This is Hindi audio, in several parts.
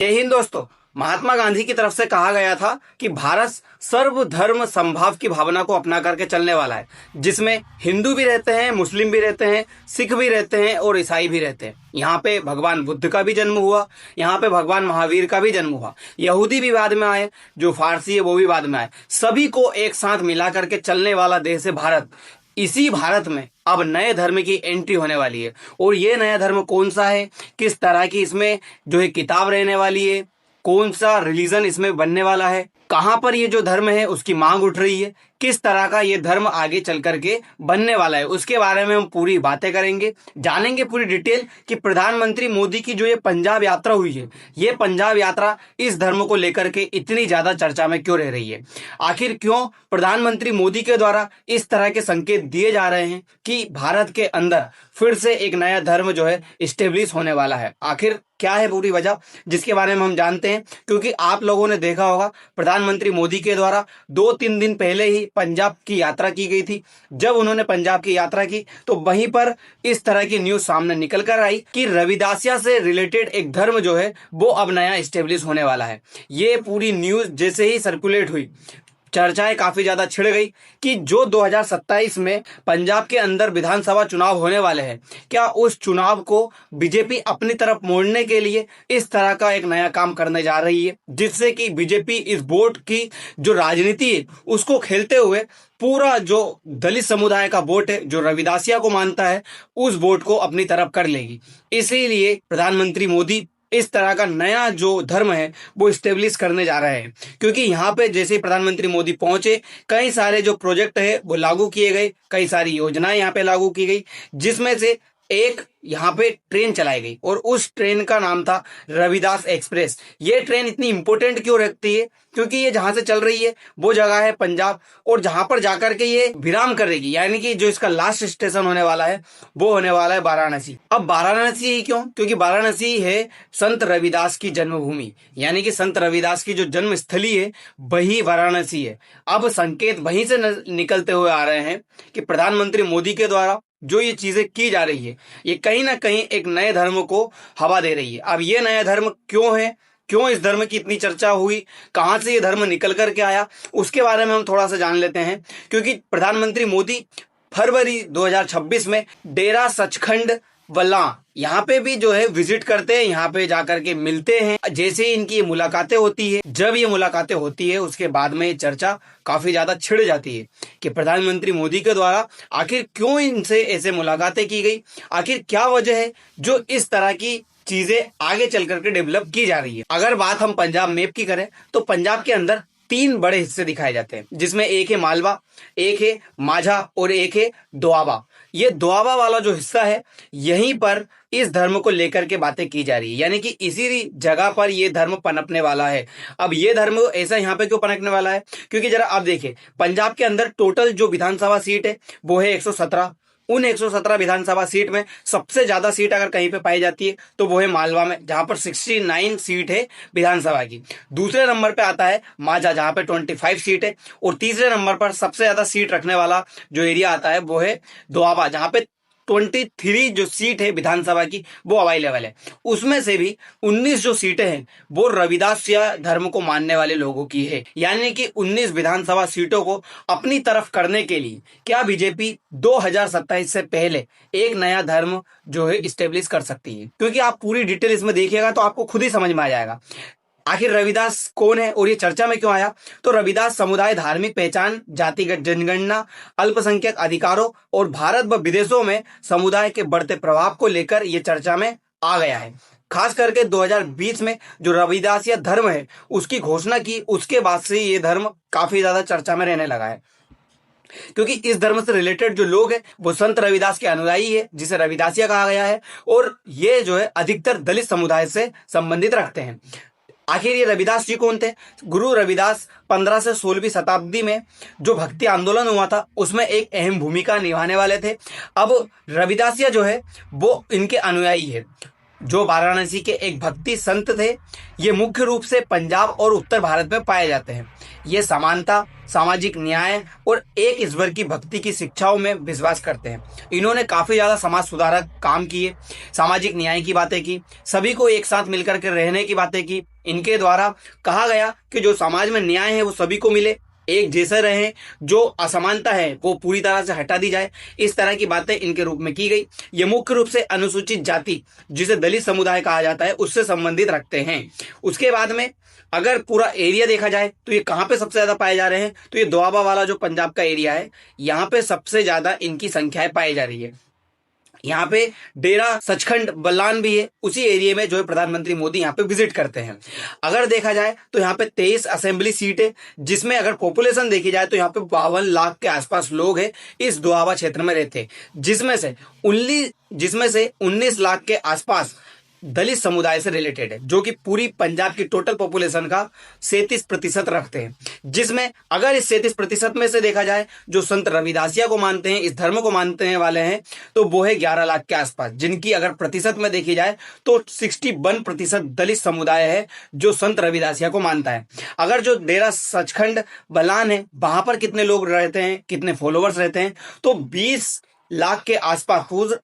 जय हिंद दोस्तों। महात्मा गांधी की तरफ से कहा गया था कि भारत सर्वधर्म समभाव की भावना को अपना करके चलने वाला है, जिसमें हिंदू भी रहते हैं, मुस्लिम भी रहते हैं, सिख भी रहते हैं और ईसाई भी रहते हैं। यहाँ पे भगवान बुद्ध का भी जन्म हुआ, यहाँ पे भगवान महावीर का भी जन्म हुआ। यहूदी भी बाद में आए, जो फारसी है वो भी बाद में आए। सभी को एक साथ मिला करके चलने वाला देश है भारत। इसी भारत में अब नए धर्म की एंट्री होने वाली है। और ये नया धर्म कौन सा है, किस तरह की इसमें जो है किताब रहने वाली है, कौन सा रिलीजन इसमें बनने वाला है, कहां पर ये जो धर्म है उसकी मांग उठ रही है, किस तरह का ये धर्म आगे चल करके बनने वाला है, उसके बारे में हम पूरी बातें करेंगे, जानेंगे पूरी डिटेल कि प्रधानमंत्री मोदी की जो ये पंजाब यात्रा हुई है, ये पंजाब यात्रा इस धर्म को लेकर के इतनी ज्यादा चर्चा में क्यों रह रही है। आखिर क्यों प्रधानमंत्री मोदी के द्वारा इस तरह के संकेत दिए जा रहे हैं कि भारत के अंदर फिर से एक नया धर्म जो है इस्टेब्लिश होने वाला है। आखिर क्या है पूरी वजह, जिसके बारे में हम जानते हैं। क्योंकि आप लोगों ने देखा होगा प्रधानमंत्री मोदी के द्वारा 2-3 दिन पहले ही पंजाब की यात्रा की गई थी। जब उन्होंने पंजाब की यात्रा की तो वहीं पर इस तरह की न्यूज सामने निकल कर आई कि रविदासिया से रिलेटेड एक धर्म जो है वो अब नया इस्टेब्लिश होने वाला है। ये पूरी न्यूज जैसे ही सर्कुलेट हुई, चर्चाएं काफी ज्यादा छिड़ गई कि जो 2027 में पंजाब के अंदर विधानसभा चुनाव होने वाले हैं, क्या उस चुनाव को बीजेपी अपनी तरफ मोड़ने के लिए इस तरह का एक नया काम करने जा रही है, जिससे कि बीजेपी इस वोट की जो राजनीति है उसको खेलते हुए पूरा जो दलित समुदाय का वोट है, जो रविदासिया को मानता है, उस वोट को अपनी तरफ कर लेगी। इसीलिए प्रधानमंत्री मोदी इस तरह का नया जो धर्म है वो इस्टेब्लिश करने जा रहे हैं। क्योंकि यहाँ पे जैसे ही प्रधानमंत्री मोदी पहुंचे, कई सारे जो प्रोजेक्ट है वो लागू किए गए, कई सारी योजनाएं यहाँ पे लागू की गई, जिसमें से एक यहाँ पे ट्रेन चलाई गई और उस ट्रेन का नाम था रविदास एक्सप्रेस। ये ट्रेन इतनी इंपॉर्टेंट क्यों रखती है, क्योंकि ये जहां से चल रही है वो जगह है पंजाब, और जहां पर जाकर के ये विराम करेगी, यानी कि जो इसका लास्ट स्टेशन होने वाला है वो होने वाला है वाराणसी। अब वाराणसी ही क्यों, क्योंकि वाराणसी है संत रविदास की जन्मभूमि, यानी कि संत रविदास की जो जन्म स्थली है वही वाराणसी है। अब संकेत वहीं से निकलते हुए आ रहे हैं कि प्रधानमंत्री मोदी के द्वारा जो ये चीजें की जा रही है, ये कहीं ना कहीं एक नए धर्म को हवा दे रही है। अब ये नया धर्म क्यों है, क्यों इस धर्म की इतनी चर्चा हुई, कहां से ये धर्म निकल करके आया, उसके बारे में हम थोड़ा सा जान लेते हैं। क्योंकि प्रधानमंत्री मोदी फरवरी 2026 में डेरा सचखंड वल्लां यहाँ पे भी जो है विजिट करते हैं, यहाँ पे जाकर के मिलते हैं। जैसे ही इनकी ये मुलाकातें होती है, जब ये मुलाकातें होती है उसके बाद में ये चर्चा काफी ज्यादा छिड़ जाती है कि प्रधानमंत्री मोदी के द्वारा आखिर क्यों इनसे ऐसे मुलाकातें की गई, आखिर क्या वजह है जो इस तरह की चीजें आगे चल करके डेवलप की जा रही है। अगर बात हम पंजाब मैप की करें तो पंजाब के अंदर 3 बड़े हिस्से दिखाए जाते हैं, जिसमें एक है मालवा, एक है माझा और एक है दोआबा। ये दोआबा वाला जो हिस्सा है, यहीं पर इस धर्म को लेकर के बातें की जा रही है, यानी कि इसी जगह पर ये धर्म पनपने वाला है। अब ये धर्म ऐसा यहाँ पे क्यों पनपने वाला है, क्योंकि जरा आप देखिए पंजाब के अंदर टोटल जो विधानसभा सीट है वो है 117। उन 117 विधानसभा सीट में सबसे ज्यादा सीट अगर कहीं पे पाई जाती है तो वो है मालवा में, जहां पर 69 सीट है विधानसभा की। दूसरे नंबर पे आता है माझा, जहां पे 25 सीट है, और तीसरे नंबर पर सबसे ज्यादा सीट रखने वाला जो एरिया आता है वो है दोआबा, जहां पे 23 जो सीट है विधानसभा की वो अवेलेबल है। उसमें से भी 19 जो सीटें हैं वो रविदासिया धर्म को मानने वाले लोगों की है, यानी कि 19 विधानसभा सीटों को अपनी तरफ करने के लिए क्या बीजेपी 2027 से पहले एक नया धर्म जो है इस्टेब्लिश कर सकती है। क्योंकि आप पूरी डिटेल इसमें देखिएगा तो आपको खुद ही समझ में आ जाएगा आखिर रविदास कौन है और ये चर्चा में क्यों आया। तो रविदास समुदाय धार्मिक पहचान, जातिगत जनगणना, अल्पसंख्यक अधिकारों और भारत व विदेशों में समुदाय के बढ़ते प्रभाव को लेकर ये चर्चा में आ गया है। खास करके 2020 में जो रविदासिया धर्म है उसकी घोषणा की, उसके बाद से ये धर्म काफी ज्यादा चर्चा में रहने लगा है। क्योंकि इस धर्म से रिलेटेड जो लोग हैं वो संत रविदास के अनुयायी है, जिसे रविदासिया कहा गया है, और ये जो है अधिकतर दलित समुदाय से संबंधित रखते हैं। आखिर ये रविदास जी कौन थे? गुरु रविदास 15 से 16वीं शताब्दी में जो भक्ति आंदोलन हुआ था उसमें एक अहम भूमिका निभाने वाले थे। अब रविदासिया जो है वो इनके अनुयायी है। जो वाराणसी के एक भक्ति संत थे। ये मुख्य रूप से पंजाब और उत्तर भारत में पाए जाते हैं। ये समानता, सामाजिक न्याय और एक ईश्वर की भक्ति की शिक्षाओं में विश्वास करते हैं। इन्होंने काफ़ी ज़्यादा समाज सुधारक काम किए, सामाजिक न्याय की बातें की, सभी को एक साथ मिलकर के रहने की बातें की। इनके द्वारा कहा गया कि जो समाज में न्याय है वो सभी को मिले, एक जैसे रहें, जो असमानता है वो पूरी तरह से हटा दी जाए। इस तरह की बातें इनके रूप में की गई। ये मुख्य रूप से अनुसूचित जाति, जिसे दलित समुदाय कहा जाता है, उससे संबंधित रखते हैं। उसके बाद में अगर पूरा एरिया देखा जाए तो ये कहाँ पे सबसे ज्यादा पाए जा रहे हैं, तो ये दोआबा वाला जो पंजाब का एरिया है, यहाँ पे सबसे ज्यादा इनकी संख्याएं पाई जा रही है। यहाँ पे डेरा सचखंड बल्लान भी है, उसी एरिया में जो है प्रधानमंत्री मोदी यहाँ पे विजिट करते हैं। अगर देखा जाए तो यहाँ पे 23 असेंबली सीट है, जिसमें अगर पॉपुलेशन देखी जाए तो यहाँ पे 52 लाख के आसपास लोग हैं इस दोआबा क्षेत्र में रहते हैं, जिसमें से 19 लाख के आसपास दलित समुदाय से रिलेटेड है, जो कि पूरी पंजाब की टोटल पॉपुलेशन का 37% रखते हैं। जिसमें अगर इस 37% में से देखा जाए जो संत रविदासिया को मानते हैं, इस धर्म को मानते हैं वाले हैं, तो वो है 11 लाख के आसपास, जिनकी अगर प्रतिशत में देखी जाए तो 61% दलित समुदाय है जो संत रविदासिया को मानता है। अगर जो डेरा सचखंड बलान है, वहां पर कितने लोग रहते हैं, कितने फॉलोवर्स रहते हैं, तो 20 लाख के आसपास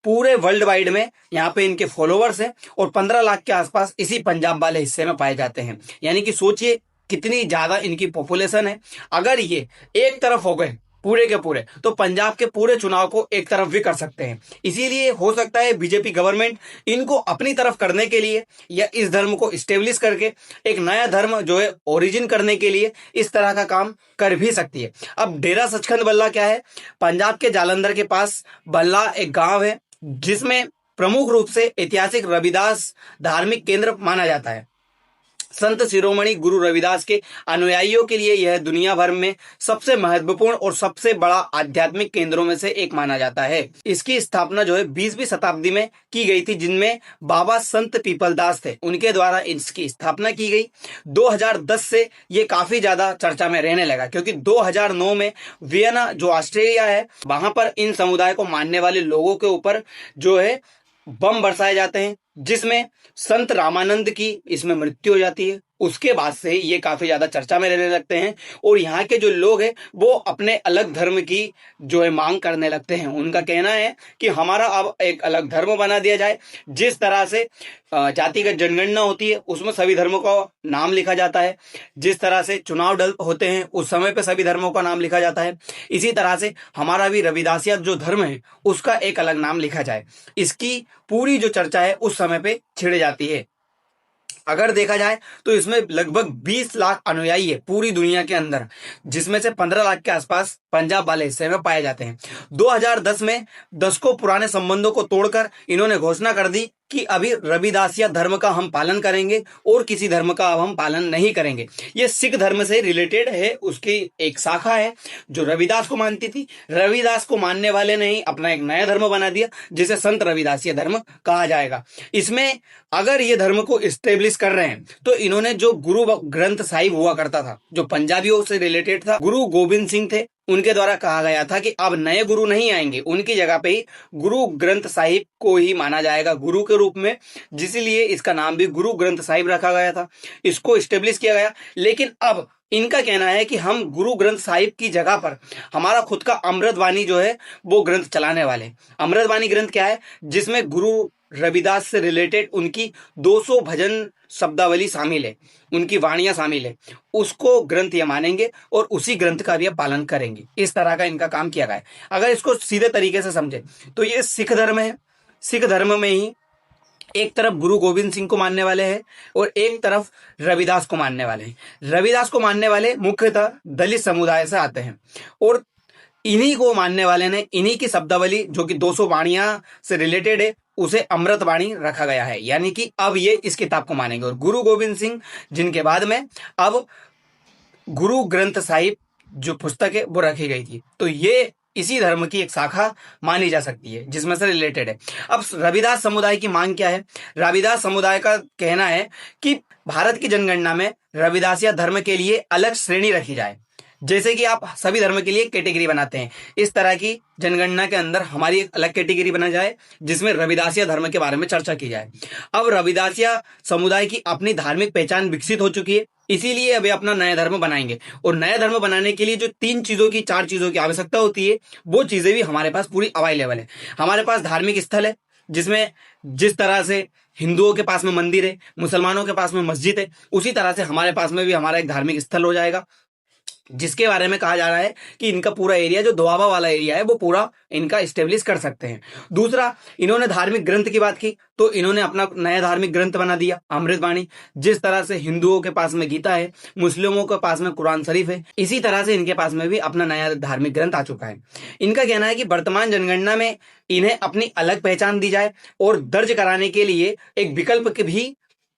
पूरे वर्ल्ड वाइड में यहाँ पे इनके फॉलोवर्स हैं, और 15 लाख के आसपास इसी पंजाब वाले हिस्से में पाए जाते हैं। यानी कि सोचिए कितनी ज्यादा इनकी पॉपुलेशन है। अगर ये एक तरफ हो गए पूरे के पूरे, तो पंजाब के पूरे चुनाव को एक तरफ भी कर सकते हैं। इसीलिए हो सकता है बीजेपी गवर्नमेंट इनको अपनी तरफ करने के लिए या इस धर्म को स्टेब्लिश करके एक नया धर्म जो है ओरिजिन करने के लिए इस तरह का काम कर भी सकती है। अब डेरा सचखंड बल्ला क्या है? पंजाब के जालंधर के पास बल्ला एक गांव है, जिसमें प्रमुख रूप से ऐतिहासिक रविदास धार्मिक केंद्र माना जाता है। संत शिरोमणि गुरु रविदास के अनुयायियों के लिए यह दुनिया भर में सबसे महत्वपूर्ण और सबसे बड़ा आध्यात्मिक केंद्रों में से एक माना जाता है। इसकी स्थापना जो है 20वीं शताब्दी में की गई थी, जिनमें बाबा संत पीपलदास थे, उनके द्वारा इसकी स्थापना की गई। 2010 से ये काफी ज्यादा चर्चा में रहने लगा, क्योंकि 2009 में वियना जो ऑस्ट्रेलिया है, वहां पर इन समुदाय को मानने वाले लोगों के ऊपर जो है बम बरसाए जाते हैं, जिसमें संत रामानंद की इसमें मृत्यु हो जाती है। उसके बाद से ये काफी ज्यादा चर्चा में रहने लगते हैं, और यहाँ के जो लोग हैं वो अपने अलग धर्म की जो है मांग करने लगते हैं। उनका कहना है कि हमारा अब एक अलग धर्म बना दिया जाए। जिस तरह से जातिगत जनगणना होती है उसमें सभी धर्मों का नाम लिखा जाता है, जिस तरह से चुनाव होते हैं उस समय पे सभी धर्मों का नाम लिखा जाता है, इसी तरह से हमारा भी रविदासिया जो धर्म है उसका एक अलग नाम लिखा जाए। इसकी पूरी जो चर्चा है उस समय पे छिड़ जाती है। अगर देखा जाए तो इसमें लगभग 20 लाख अनुयायी है पूरी दुनिया के अंदर, जिसमें से 15 लाख के आसपास पंजाब वाले हिस्से में पाए जाते हैं। 2010 में दशकों पुराने संबंधों को तोड़कर इन्होंने घोषणा कर दी कि अभी रविदासिया धर्म का हम पालन करेंगे और किसी धर्म का अब हम पालन नहीं करेंगे। ये सिख धर्म से रिलेटेड है, उसकी एक शाखा है जो रविदास को मानती थी। रविदास को मानने वाले ने ही अपना एक नया धर्म बना दिया, जिसे संत रविदासिया धर्म कहा जाएगा। इसमें अगर ये धर्म को स्टेब्लिश कर रहे हैं तो इन्होंने जो गुरु ग्रंथ साहिब हुआ करता था, जो पंजाबियों से रिलेटेड था, गुरु गोविंद सिंह थे, उनके द्वारा कहा गया था कि अब नए गुरु नहीं आएंगे, उनकी जगह पे ही गुरु ग्रंथ साहिब को ही माना जाएगा गुरु के रूप में, जिसलिए इसका नाम भी गुरु ग्रंथ साहिब रखा गया था। इसको स्टेब्लिश किया गया। लेकिन अब इनका कहना है कि हम गुरु ग्रंथ साहिब की जगह पर हमारा खुद का अमृतवाणी जो है वो ग्रंथ चलाने वाले। अमृतवाणी ग्रंथ क्या है? जिसमें गुरु रविदास से रिलेटेड उनकी 200 भजन शब्दावली शामिल है, उनकी वाणियां शामिल है, उसको ग्रंथ ये मानेंगे और उसी ग्रंथ का भी पालन करेंगे। इस तरह का इनका काम किया गया है। अगर इसको सीधे तरीके से समझे तो ये सिख धर्म है। सिख धर्म में ही एक तरफ गुरु गोविंद सिंह को मानने वाले हैं और एक तरफ रविदास को मानने वाले हैं। रविदास को मानने वाले मुख्यतः दलित समुदाय से आते हैं, और इन्हीं को मानने वाले ने इन्हीं की शब्दावली जो कि 200 वाणियां से रिलेटेड है उसे अमृत वाणी रखा गया है। यानी कि अब ये इस किताब को मानेंगे। और गुरु गोविंद सिंह जिनके बाद में अब गुरु ग्रंथ साहिब जो पुस्तक है वो रखी गई थी, तो ये इसी धर्म की एक शाखा मानी जा सकती है जिसमें से रिलेटेड है। अब रविदास समुदाय की मांग क्या है? रविदास समुदाय का कहना है कि भारत की जनगणना में रविदासिया धर्म के लिए अलग श्रेणी रखी जाए, जैसे कि आप सभी धर्म के लिए कैटेगरी बनाते हैं, इस तरह की जनगणना के अंदर हमारी एक अलग कैटेगरी बना जाए जिसमें रविदासिया धर्म के बारे में चर्चा की जाए। अब रविदासिया समुदाय की अपनी धार्मिक पहचान विकसित हो चुकी है, इसीलिए अभी अपना नया धर्म बनाएंगे। और नया धर्म बनाने के लिए जो 4 चीजों की आवश्यकता होती है, वो चीजें भी हमारे पास पूरी अवेलेबल है। हमारे पास धार्मिक स्थल है, जिसमें जिस तरह से हिंदुओं के पास में मंदिर है, मुसलमानों के पास में मस्जिद है, उसी तरह से हमारे पास में भी हमारा एक धार्मिक स्थल हो जाएगा, जिसके बारे में कहा जा रहा है कि इनका पूरा एरिया जो दोआबा वाला एरिया है वो पूरा इनका इस्टेब्लिश कर सकते हैं। दूसरा, इन्होंने धार्मिक ग्रंथ की बात की तो इन्होंने अपना नया धार्मिक ग्रंथ बना दिया, अमृतवाणी। जिस तरह से हिंदुओं के पास में गीता है, मुस्लिमों के पास में कुरान शरीफ है, इसी तरह से इनके पास में भी अपना नया धार्मिक ग्रंथ आ चुका है। इनका कहना है कि वर्तमान जनगणना में इन्हें अपनी अलग पहचान दी जाए और दर्ज कराने के लिए एक विकल्प के भी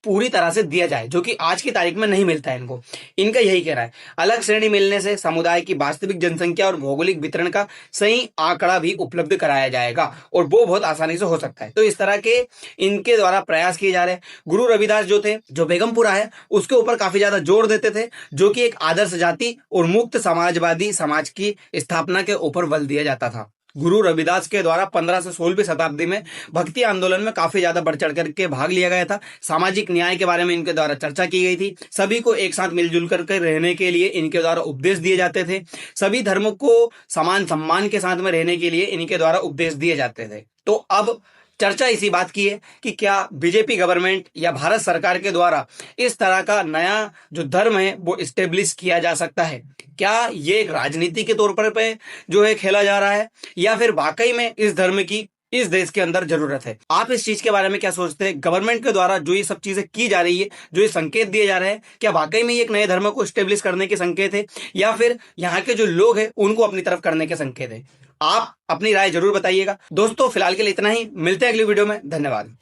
पूरी तरह से दिया जाए, जो कि आज की तारीख में नहीं मिलता है इनको। इनका यही कहना है, अलग श्रेणी मिलने से समुदाय की वास्तविक जनसंख्या और भौगोलिक वितरण का सही आंकड़ा भी उपलब्ध कराया जाएगा और वो बहुत आसानी से हो सकता है। तो इस तरह के इनके द्वारा प्रयास किए जा रहे हैं। गुरु रविदास जो थे, जो बेगमपुरा है उसके ऊपर काफी ज्यादा जोर देते थे, जो कि एक आदर्श जाति और मुक्त समाजवादी समाज की स्थापना के ऊपर बल दिया जाता था। गुरु रविदास के द्वारा 15 से 16वीं शताब्दी में भक्ति आंदोलन में काफी ज्यादा बढ़ चढ़ करके भाग लिया गया था। सामाजिक न्याय के बारे में इनके द्वारा चर्चा की गई थी। सभी को एक साथ मिलजुल करके रहने के लिए इनके द्वारा उपदेश दिए जाते थे। सभी धर्मों को समान सम्मान के साथ में रहने के लिए इनके द्वारा उपदेश दिए जाते थे। तो अब चर्चा इसी बात की है कि क्या बीजेपी गवर्नमेंट या भारत सरकार के द्वारा इस तरह का नया जो धर्म है वो इस्टेब्लिश किया जा सकता है। क्या ये एक राजनीति के तौर पर पे जो है खेला जा रहा है, या फिर वाकई में इस धर्म की इस देश के अंदर जरूरत है। आप इस चीज के बारे में क्या सोचते हैं? गवर्नमेंट के द्वारा जो ये सब चीजें की जा रही है, जो ये संकेत दिए जा रहे हैं, क्या वाकई में ये एक नए धर्म को स्टेब्लिश करने के संकेत है, या फिर यहाँ के जो लोग हैं उनको अपनी तरफ करने के संकेत है? आप अपनी राय जरूर बताइएगा। दोस्तों फिलहाल के लिए इतना ही, मिलते हैं अगली वीडियो में। धन्यवाद।